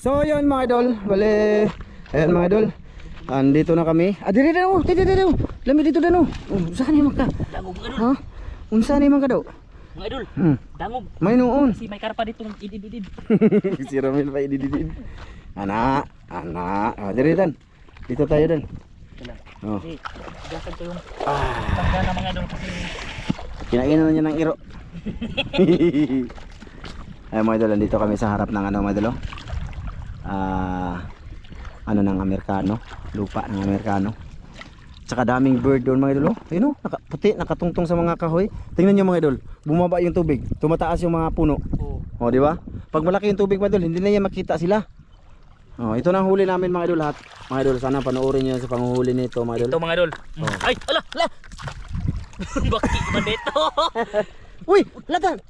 So yun mga idol, bale, ayan mga idol, andito na kami. Dito daw, dito. Lami dito daw. Unsa ni man ka? Dangog mga idol. Ha? Unsa ni man ka daw? Mga idol. Dangog. May noon. Si may karpa dito idid. Si Ramil pa idididid. Anak. Dito dan. Dito tayo dan. Oh. Kasi gasan ko yung tangga na mga idol kasi Kinainan na niya ng iro. Ay mga idol, andito kami sa harap ng ano mga idol. Ano ng Amerikano, lupa ng Amerikano. Tsaka daming bird doon mga idol. Ayun puti, nakatungtong sa mga kahoy. Tingnan niyo mga idol, bumaba yung tubig, tumataas yung mga puno. Oh, di ba? Pag malaki yung tubig mga idol, hindi na yan makita sila. Oh, ito na ang huli namin mga idol lahat. Mga idol, sana panoorin niyo sa panghuhuli nito mga idol. ito mga idol. Ay, ala. Bakit man dito? Uy, latan.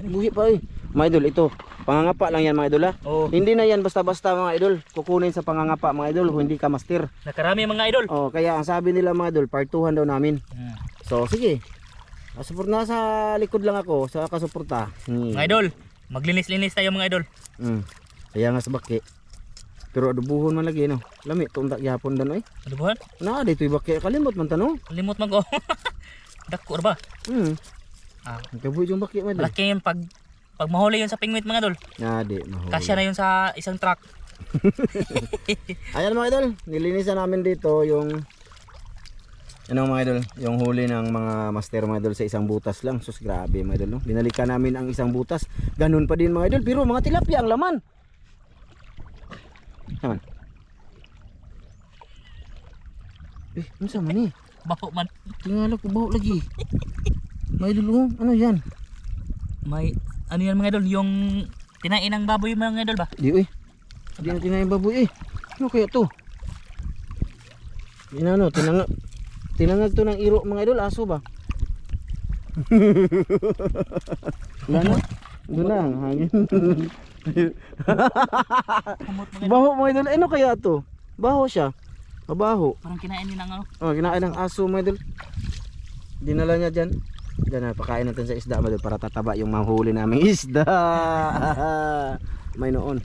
Buhi pa eh. Mga idol, ito, pangangapa lang yan mga idol ha. Hindi na yan basta-basta mga idol. Kukunin sa pangangapa mga idol kung hindi ka master. Nakarami mga idol. Oh, kaya ang sabi nila mga idol, part 2 daw namin. So, sige. Support na sa likod lang ako, sa kasuporta. Mga idol, maglinis-linis tayo mga idol. Kaya nga sa baki. Pero adubuhon man lagi no. Lami tuntak gyapon dan oy. Adubuhan? Na dito baki kalimot man tanong. Limot mag oh. Dako ra ba? Kabuhi yung baki man. Laki yun pag mahuli yun sa pingwit mga idol. Na di mahuli. Kasya na yun sa isang truck. Ayan mga idol, nilinisan namin dito yung mga idol, yung huli ng mga master mga idol sa isang butas lang. Sus grabe mga idol no. Binalikan namin ang isang butas. Ganun pa din mga idol, pero mga tilapia ang laman. Naman. Ano sa man eh? Baho man. Tingala ko baho lagi. Mga idol, ano yan? May ano yan mga idol, yung tinain ng baboy mga idol ba? Di eh. Di na tinayin baboy eh. Ano kaya to? Di na ano, tinangag to ng iro mga idol, aso ba? Wala na. Doon lang, hangin. Baho mga idol, ano kaya to? Baho siya. Mabaho. Parang kinain niya ng ano? Oh, kinain ng aso mga idol. Dinala niya dyan. Diyan na, pakain natin sa isda mga idol para tataba yung mahuli naming isda. May noon.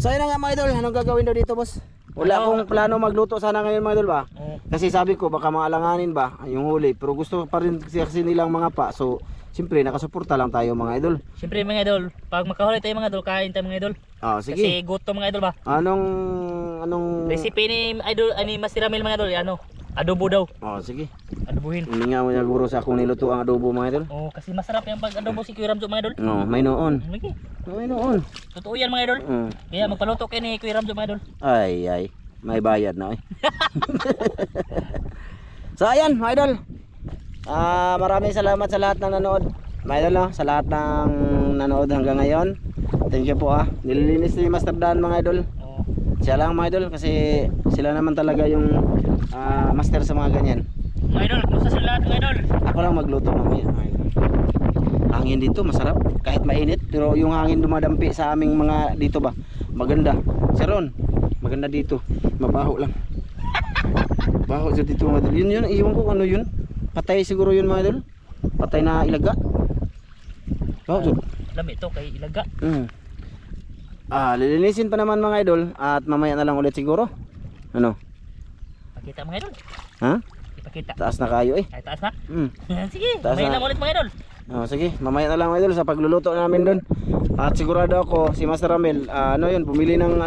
So yun na nga mga idol, anong gagawin daw dito boss? Wala akong plano magluto sana ngayon mga idol ba? Kasi sabi ko baka maalanganin ba yung huli. Pero gusto pa rin kasi nilang mga pa. So siyempre nakasuporta lang tayo mga idol. Siyempre mga idol, pag makahuli tayo mga idol, kain tayo mga idol. Sige. Kasi gutom mga idol ba? Anong recipe ni idol, ani Master Ramil mga idol, ano? Adobo daw. Sige. Adobuhin. Hindi nga mo naguro sa akong niluto ang adobo mga idol. Kasi masarap yung pag adobo si Kuya Ramjo mga idol. May noon. Lagi. May noon. Totoo yan mga idol. Kaya magpaluto kayo ni Kuya Ramjo mga idol. Ay, may bayad na eh. So ayan mga idol. Maraming salamat sa lahat ng nanood. Mga idol no, sa lahat ng nanood hanggang ngayon. Thank you po nililinis ni Master Dan mga idol. Siya lang mga idol kasi sila naman talaga yung master sa mga ganyan. Mga idol, kumusta sa lahat mga idol? Ako lang magluto mamaya mga idol. Hangin dito masarap kahit mainit, pero yung hangin dumadampi sa aming mga dito ba maganda. Saron, maganda dito, mabaho lang. Baho sa dito mga idol. Yun, iwan ko ano yun. Patay siguro yun mga idol. Patay na ilaga. Baho so. Lami ito kay ilaga. Lilinisin pa naman mga idol at mamaya na lang ulit siguro. Ano? Pakita mga idol. Ha? Ipakita. Taas na kayo eh. Ay, taas na? Sige, Taas mamaya na. na ulit mga idol. Sige, mamaya na lang mga idol sa pagluluto namin doon. At sigurado ako si Master Ramil, bumili ng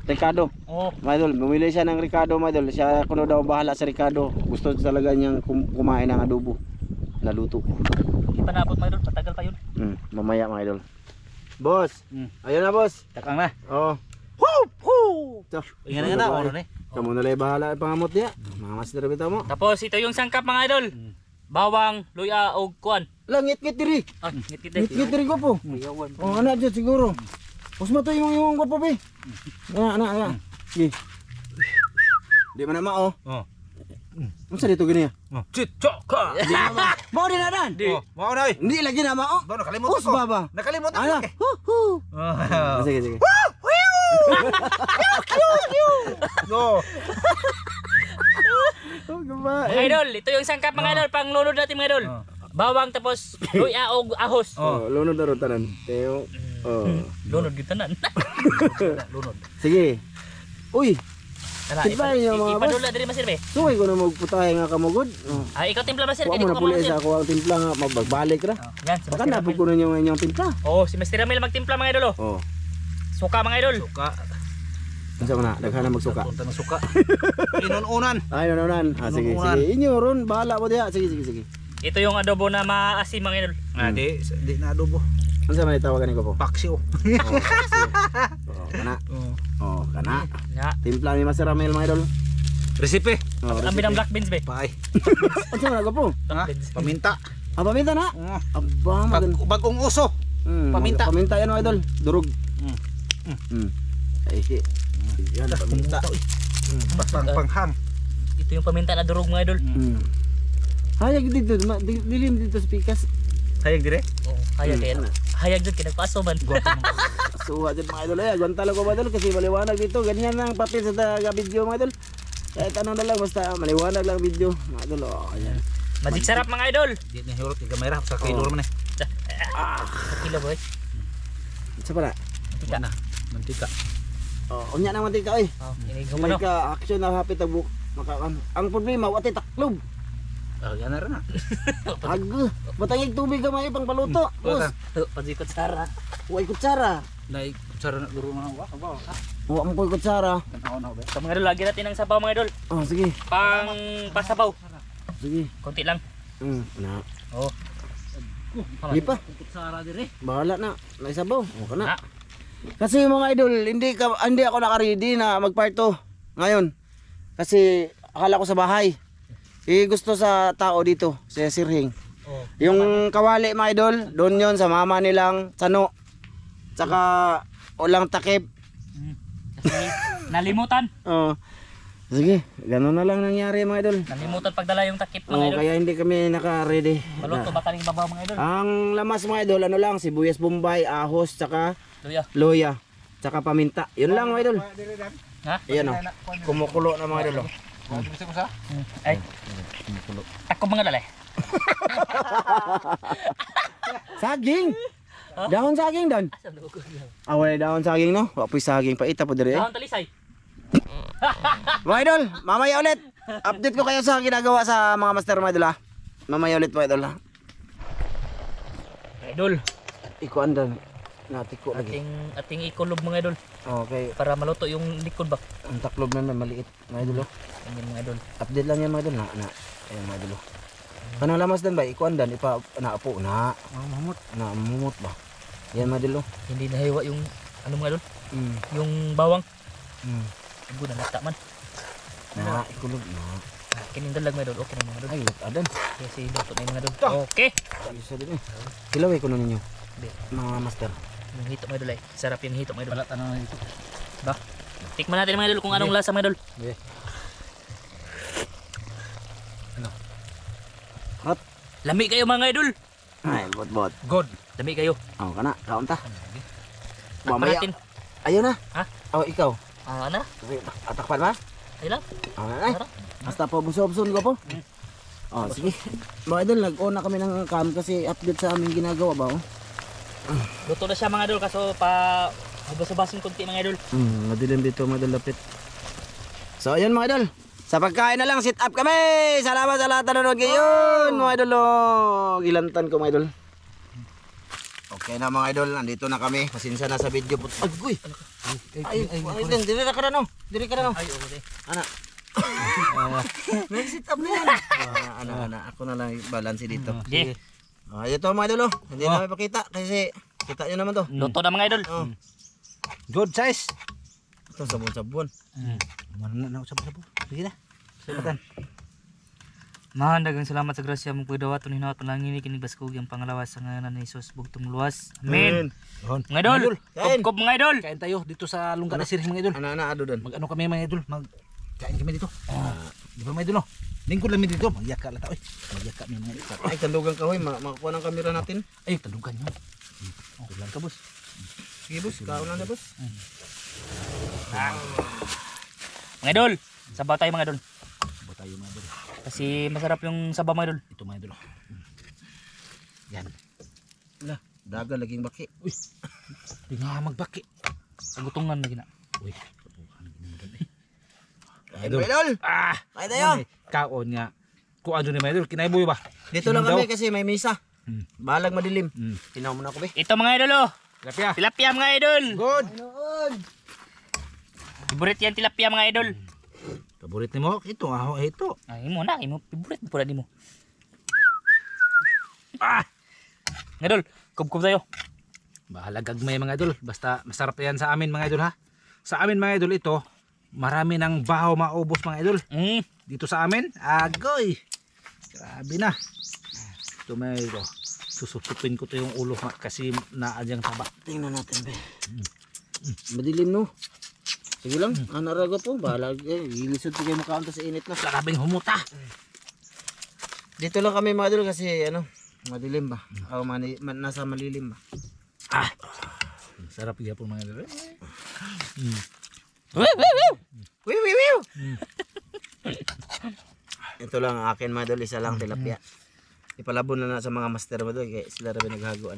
Ricardo. Mga idol, bumili siya ng Ricardo mga idol. Siya kuno daw bahala sa Ricardo. Gusto talaga niyang kumain ng adobo na luto. Hindi pa naabot mga idol, patagal pa yun. Mamaya mga idol. Boss, ayun na boss. Takang na. Ingat na oras eh. Kamu na lang bahala pangamot niya. Mga master bitaw mo. Tapos ito yung sangkap mga idol. Bawang, luya o kuan. Ngit-ngit diri. Ngit-ngit diri ko po. Anak dyan siguro. Pus mo tayo yung ko po be. Anak. Sige. Di man na mao. Unsa dito gani ya? Cicok ka. Mau din na dan. Mau na eh. Hindi lagi na mao. Nakalimutan Us ko. baba. Nakalimutan Ano? ko. Sige. No. Mga idol, ito yung sangkap mga idol, pang lulod natin mga idol. Bawang tapos luya o ahos. Lunod na ron tanan. Teo. Oh. Lunod gyud tanan. Lunod. Sige. Uy, Tara, Timplahan niyo, mga boss. ipadula diri masir be. suway ko na magputahe nga kamugod. Oh. Ah, ikaw timpla masir, Wa kini mo ko na puli masir. sa ako ang timpla nga magbalik ra. Yan, si Baka Master napog Ramil. ko na yung inyong timpla. Oh, si Master Ramil magtimpla mga idol oh. Oh. Suka mga idol. Suka. Unsa man na daghan na magsuka. Punta ng suka. Inununan. Ay nonon. Ah sige Inununan. sige. Inyo ron bahala mo diha. Sige sige sige. Ito yung adobo na maasim mga idol. Di na adobo. Unsa man itawagan ko po? Paksiw. Oh, kana. Oh, kana. Nga. Timpla ni Master Ramel mga idol. Resipe. Oh, Ang binang black beans be. Paay. Unsa man po? Ha? Beans. Paminta. Ah, paminta na. Oh. Aba, maganda. Bagong uso. Paminta. Paminta yan mga idol. Durog. Mm. Ay, si. Yan, paminta. Panghang. Ito yung paminta na durog mga idol. Hayag dito, dilim dito sa pikas. Hayag dire. Oh, hayag kaya. Hayag jud kinagpaso man. Suwa dyan mga idol. Ay, agwanta lang ko mga idol kasi maliwanag dito. Ganyan ang papel sa taga video mga idol. Kahit ano na lang, basta maliwanag lang video. Mga idol, oh, ayan. Magic sarap mga idol. Di na hirot igamay ra sa kailor man eh. Sa kilo boy. Isa pala. Tika. Na. Mantika. Oh, unya na mantika eh. Oh, ini gumano. Ka action na hapit ang buk. Ang problema, wati taklob. Yan na rin na. Hago. Matangig tubig ka mga ipang paluto. Boss. Padzikot sara. Huwag kutsara. Nay kutsara na luro na wa. Aba. Huwag mo kutsara. Tanaw na ba. So mga idol, lagi natin ang sabaw mga idol. Oh, sige. Pang pasabaw. Sige. Konti lang. Na. Oh. Hindi pa. Kutsara dire. Bahala na. Naisabaw. O ka na. Na. Kasi mga idol, hindi ako naka-ready na mag-part 2 ngayon. Kasi akala ko sa bahay. Gusto sa tao dito, sa Sirhing. Oh. Yung kawali mga idol, doon yon sa mama nilang Sano. Tsaka ulang takip. Kasi nalimutan. Oh. Sige, gano'n na lang nangyari mga idol. Nalimutan pagdala yung takip mga Oh, idol. kaya hindi kami naka-ready. Maluto ba kaling babaw mga idol? Ang lamas mga idol, ano lang, sibuyas bombay, ahos, tsaka Luya. loya, tsaka paminta. Yun lang mga idol. Ha? Ayan o, kumukulo na mga idol. Bisa ko sa. Ay. Tako mga lalay. Saging! Dahon saging doon. Ah, wala dahon saging no? Wapoy saging pa ita po diri. Dahon talisay. Mga idol, mamaya ulit. Update ko kayo sa ginagawa sa mga master mga idol ha. Mamaya ulit mga idol ha. Idol. Ikuan doon. Natiko lagi. Ating ikulob mga idol Okay. para maluto yung likod ba. Ang taklob naman maliit mga idol. Ayan mga idol. Update lang yan mga idol na. Ayan mga idol. Kanang lamas dan ba? Ikuan dan ipa naapo na. Mamut. Na mumut ba? Yan mga idol. Hindi nahiwa yung ano mga idol, Mm. yung bawang. Mm. Ang guna nata man. Na ikulog na. Kining dalag mga idol. Okay na mga idol. Ay, adan. Kasi luto na yung mga idol. Okay. Isa din eh. Kilaway ko na ninyo. Hindi. Mga master. Yung hito mga idol ay. Sarap yung hito mga idol. Balat ano na dito. Ba? Tikman natin mga idol kung anong lasa mga idol. Okay. Hot. Lami kayo mga idol. Ay, bot. Good. Lami kayo. Oh, kana. Kaon ta. Takpan Mamaya. natin. Ayun na. Ha? Oh, ikaw. Ano? Sige, atakpan ba? Ay lang. Ay. Basta po busobson ko po. Oh, sige. Mga idol, nag-on na kami ng cam kasi update sa aming ginagawa ba? Oh? Luto na siya mga idol kaso pa magbasa-basing konti mga idol. Madilim dito mga idol lapit. So, ayun mga idol. Sa pagkain na lang, sit up kami! Salamat sa lahat na nanonood ngayon, mga idol. Oh, gilantan ko mga idol. Okay na mga idol, nandito na kami. Pasensya na sa video po. Agoy! Ay, diri ka na no. Diri ka na no. Ay, okay. Ana. Nag-sit up na yan. Ana, ako na lang balance dito. Okay. Ito mga idol, oh. Hindi na mapakita kasi kita nyo naman to. Luto na mga idol. Oh. Good size. Ito, sabon-sabon. Mana na usap po. Sige na. Sabatan. Daghang salamat sa grasya mong pagdawa tunay na panalangin kining baskog ang pangalawas sa ngalan ni Jesus bugtong luwas. Amen. Mga idol, Kain. kop mga idol. Kain tayo dito sa lungga na Sirhing mga idol. Ana, ado doon. Mag ano kami mga idol. Mag kain kami dito. Di ba mga idol no? Lingkod lang mi dito. Magyaka la ta oy. Magyaka mi mga idol. Ay, kandugan ka hoy, makakuha ng kamera natin. Ay, tandugan nyo. Oh, lang ka boss. Sige, boss. Kaon lang na, boss. Mga idol, sabaw tayo mga idol. Sabaw tayo mga idol. Kasi masarap yung sabaw mga idol. Ito mga idol. Yan. Daga laging baki. Uy. Di nga magbaki. Pagutungan lagi na. Uy. Idol. Ah! Kaya tayo. Kaon nga. Kung ano ni mga idol, kinaiboy ba? Dito lang Sino kami daw? kasi may misa. Hmm. Balag madilim. Hmm. Tinaw mo na ako, be. Ito mga idol oh. Tilapia. Tilapia mga idol. Good. Favorite yan tilapia mga idol. Paborit ni mo? Ito, aho, ito. Ay mo na, imo favorite mo pala nimo. Ah! Mga idol, kubkub tayo. Bahala gagmay mga idol. Basta masarap yan sa amin mga idol ha. Sa amin mga idol ito, marami ng bahaw maubos mga idol. Dito sa amin, agoy. Grabe na. Ito mga idol. Susupin ko to yung ulo kasi naadyang taba. Tingnan natin, be. Madilim, no? Sige lang, anaraga po. Balag. Gilisod po kayo makaunta sa init na. Sarabing humuta. Dito lang kami mga idol kasi ano, madilim ba? O nasa malilim ba? Ah! Sarap iya po mga idol. Wiw, wiw, wiw! Ito lang ang akin mga idol, isa lang tilapia. Ipalabon na sa mga master mo doon, kaya sila rin naghago.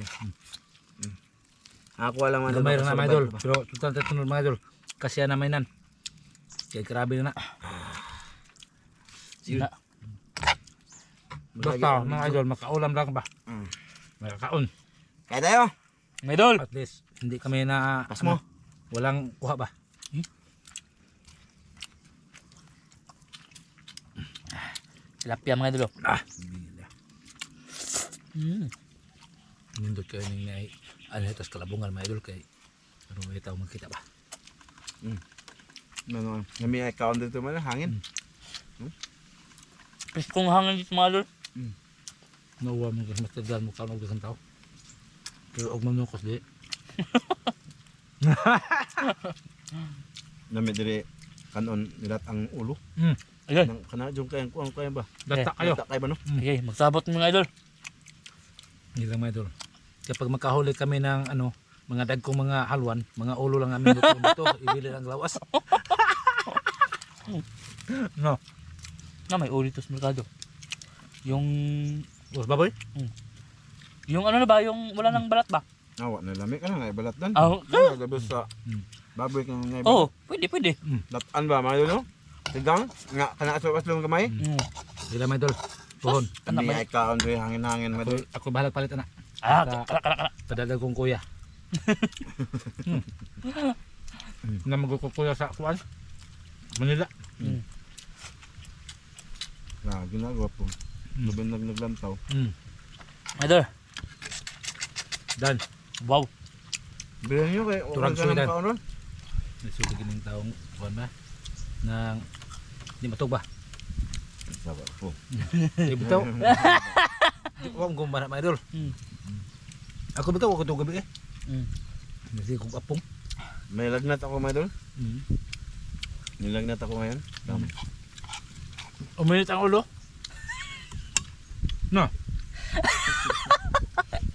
Ako lang mga idol. Mayroon na mga idol. makasulban pa. Pero tutal tatunod mga idol. Kasi yan naman nan. Kaya grabe na. Sina. Basta mga idol, makaulam lang ba? Mm. Makakaon. Kaya tayo. Mga idol. At least, hindi kami na... Pas mo. Walang kuha ba? Tilapia mga idol oh. Ah! Nindot kayo ng ano itas kalabungan mga idol kay ano may tao magkita ba? Ano, nami ay kaon dito man hangin. Piskong hangin dito mga idol. Nawa mo kasi matagdan mo kaon og isang tao. Pero og manukos di. Nami dire kanon nilat ang ulo. Ayun. Nang kana jung kayang kuang kaya ba? Data kayo. Data kay ba no? Okay, magsabot mga idol. Hindi lang mga idol. Kapag makahuli kami ng ano, mga dagkong mga halwan, mga ulo lang namin dito, ibili lang lawas. No. Na may uli to sa merkado. Yung Bos baboy? yung ano na ba, yung wala nang balat ba? Awa na lami ka na naibalat dan. Ah, Gabos sa baboy kang naibalat. oh, pwede. Latan ba mga idol no? Tigang nga kana sa waslong gamay. Hindi lang mga idol. Puhon. Nami ay kaon dire hangin-hangin mga idol. Ako bahala palit na. Kala. Padadag kong kuya. Na magkukuya sa kuan. Manila. Na ginagawa po. Lubin naglantaw. Idol, Dan. wow. Bilhin niyo kay Turang ka ng sudan. kaon ron. Nasulig ng taong kuan ba? Nang di matog ba? Sabar po. Di bitaw. Di ko ang gumana mga idol. Ako bitaw ako to gabi eh. Nasi kong apong. May lagnat ako mga idol. Nilagnat ako ngayon. Dami. Uminit ang ulo. No.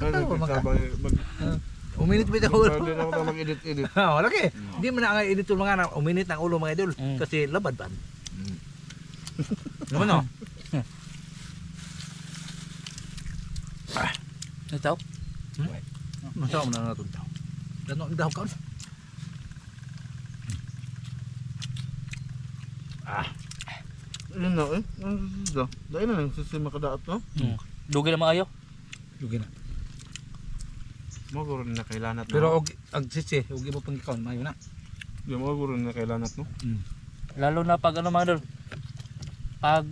Ano maka- mag Uminit ba ang ulo? Pwede na ako mag-edit-edit. Wala kay. Hindi man na ang edit mga na uminit ang ulo mga idol kasi labad ba. Naman no. Ito? Masama mo na natin tao. Gano'n ang dahog kaon. Ano na eh? Dahil na lang sisi makadaat no? Dugi na mga ayo. Yugi na. Maguro na kailanat no? Pero og sisi, og ibo pang kaon mayo na. Di maguro na kailanat no? Lalo na pag ano mga idol. Pag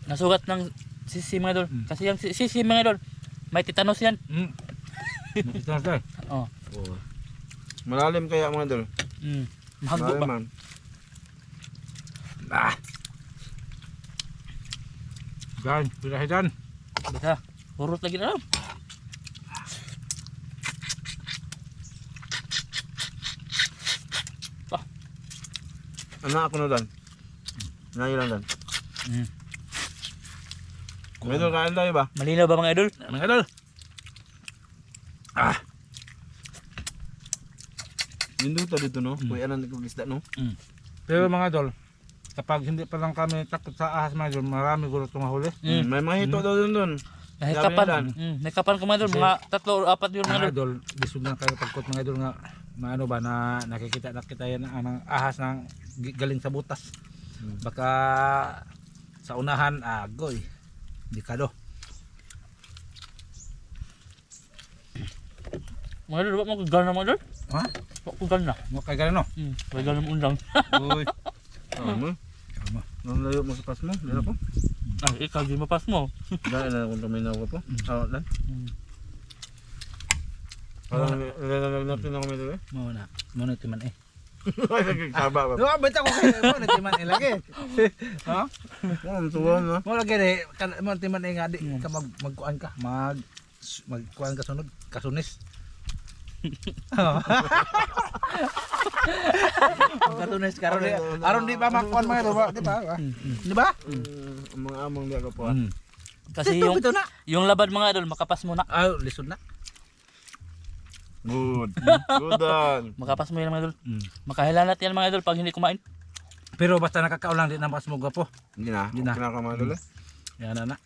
nasugat ng sisi mga idol. Kasi yung sisi mga idol, may tetanus yan. Ito na tayo. Oh. Malalim kaya mga idol. Mahago Malalim ba? man. Dan, pirahidan. Bisa. Urut lagi na lang. Ano ako na dan? Nayo lang dan. Mga idol kain tayo ba? Malinaw ba mga idol? Mga idol. Linduta dito no? Kuya na kong isda no? Pero mga idol, kapag hindi pa lang kami takot sa ahas mga idol, marami gulo itong mahuli. May mga hito daw doon doon. Nahikapan. Nahikapan ko mga idol, mga 3 o 4 yun mga Mga idol. idol, lisod na kayo pagkot mga idol nga maano ba na nakikita yan ang ahas ng galing sa butas. Baka sa unahan agoy. Dikado. Mga idol, wak mo kagana mga idol. Ha? Wak ko gana. Mo kay gano? May gana mo undang. Uy. Ano? Nang layo mo sa pas mo, dala po. Ikaw di mapas mo. Dahil na kung tuminaw ko po. Sawat lang. Parang nilalag natin ako may dala. Mo na timan eh. Nagkakaba ba? No, benta ko kay mo na timan eh lagi. Ha? Ang tuwan na. Mo lagi eh mo timan eh nga di ka magkuan ka, magkuan ka sunod, kasunis. Kasunis karon di ba makuan mga do ba, di ba? Di ba? Ang mga among di ako po. Kasi Ito na. yung labad mga idol, makapas mo na. Lisod na. Good. Good on. Makapas mo yan mga idol. Makahilanat yan mga idol pag hindi kumain. Pero basta nakakaulang di na mas mo gapo. Hindi na. Hindi na. Kinakaman dala. Yan na.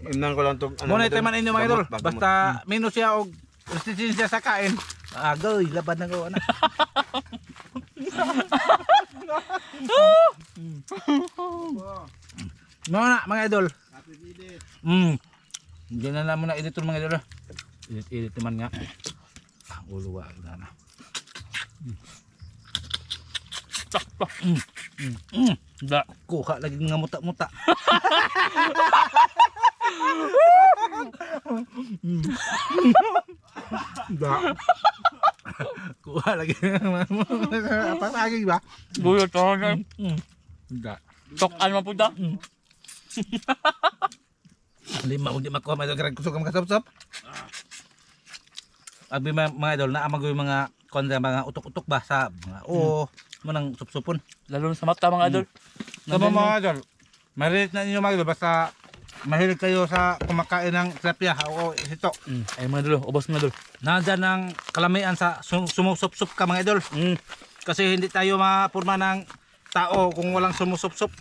Imnan ko lang to. Mo na itaman inyo mga idol. Basta minus siya og resistensya sa kain. Agoy, labad na ko ana. No na mga idol. Diyan na lang muna editor mga idol. Edit man nga. Ulo wa na. Da. Kuha lagi nga muta-muta. Da. Kuha lagi. Apa lagi ba? Gulo to na. Da. Tokan mo po da. Hindi makuha mga idol. Kusog ang kasap-sap. Abi mga idol na amagoy mga kontra mga utok-utok ba sa mga manang supsupon. Lalo na sa mata mga idol. Tama mga idol. Mahilig na ninyo mga idol basta mahilig kayo sa kumakain ng tilapia o ito. Ay mga idol, ubos mga idol. Nandyan ang kalamian sa sumusup-sup ka mga idol. Kasi hindi tayo mapurma ng tao kung walang sumusup-sup.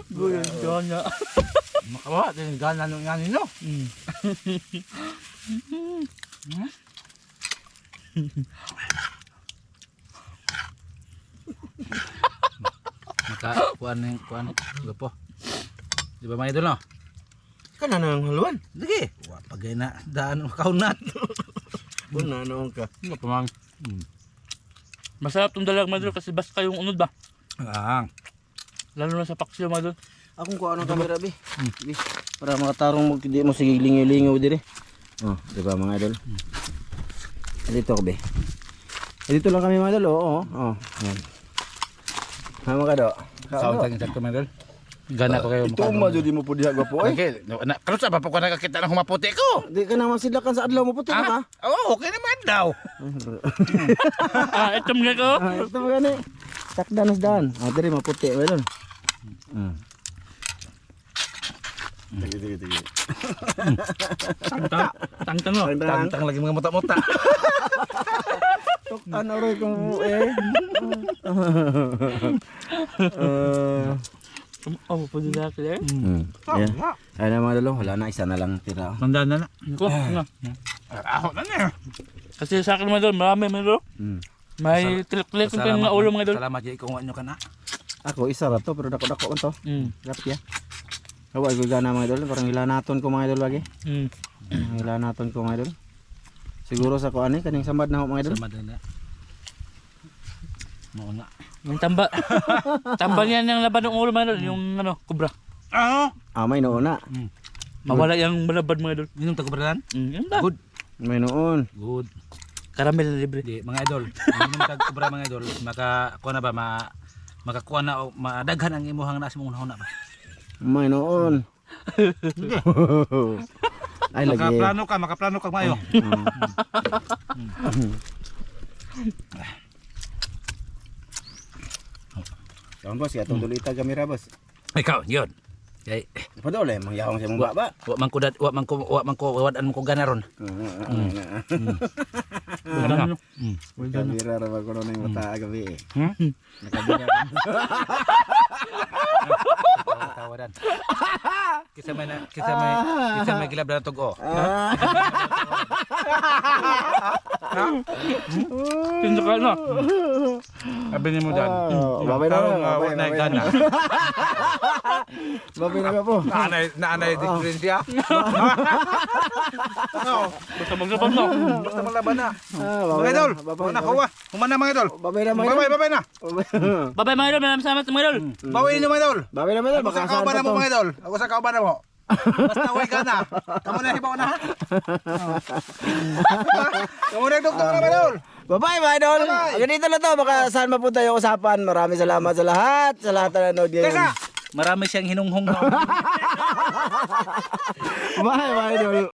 Gulo to na. Makawa din gana nung yan ninyo. Kuan gapo. Di ba mga idol no? Kana nang haluan. Sige. Wa pagay na daan kaunat. Una noon ka. Pamang. Masarap tong dalag mga idol kasi basta kayong unod ba. Lalo na sa paksiw mga idol. Akong kuha ng kamera bi. Bi. Para makatarong mo di mo sige lingaw-lingaw dire. Oh, di ba mga idol? Dito ko be. Dito lang kami mga idol. Oo. Yan. Ha mga kado. Kaunta ng sakto mga idol. Gana ko kayo Ito mo jud mo pud diha gapo ay. Okay, karon sa pa ko nakakita ng humaputi ko. Di ka na masidlakan sa adlaw mo puti ka. Oo, okay naman daw. Ito mga ko. Ito ba gani? Takda nas daan. Dire maputi ba don. Sige. Tangtang no. Tantang lagi mga muta-muta. Tok ano ro kung Oh, pwede na sila. Ayan. Ayan mga dalo, wala na, isa na lang tira. Tandaan na. Ko, na. Ako na niya. Kasi sa akin mga idol, marami mga idol. May tilik-tilik yung mga ulo mga idol. Salamat jay kung ano ka na. Ako isa ra to, pero dako-dako man to. Mm. Lapya. Awa ko gana mga idol, parang hilanaton ko mga idol lagi. Hilanaton ko mga idol. Siguro sa kuan ni kaning samad na ho mga idol. Salamat na. Mauna. Yung tambal yan yung laban ng ulo mga idol, yung ano, kubra. May noon na. Mawala yung malabad mga idol. Minum tagubradan? Yan ba? Good. May noon. Good. Karamel na libre. Di, mga idol. Minum tagubra mga idol. Makakuha na ba makakuha na o madaghan ang imuhang nasa mong una ba? May noon. Ay lagi. Makaplano ka mayo. Kaon boss, atong dulita kamera boss. Ikaw, yun. Kay Padole mangyahong sa mong baba. wa man ko wadan mo ko ganaron. Ano? Nakabira ra ba ko na yung mata gabi eh. Nakabira. Tawaran. Kisa may gilab na tugo. Pinto ka na. Sabi ni mo dan. Babay na na. Wala na gana. Babay na po. Naanay diferensya. Basta maglabas na. Basta malaban na. Mga Babay idol, Babay una kuha. Humana mga idol. Babay na mga idol. Babay na. Babay mga idol, maraming salamat mga idol. Bawi ninyo mga idol. Babay na mga idol. Ako sa Baka saan kauban pa na mo to. mga idol. Ako sa kauban na mo. Basta way ka na. Kamu na hibaw na ha. Kamu na doktor na mga idol. Bye-bye mga idol. Ganito na to. Baka saan mapunta yung usapan. Maraming salamat sa lahat. Sa lahat na nanood ngayon. Teka, marami siyang hinunghong. Bye mga idol.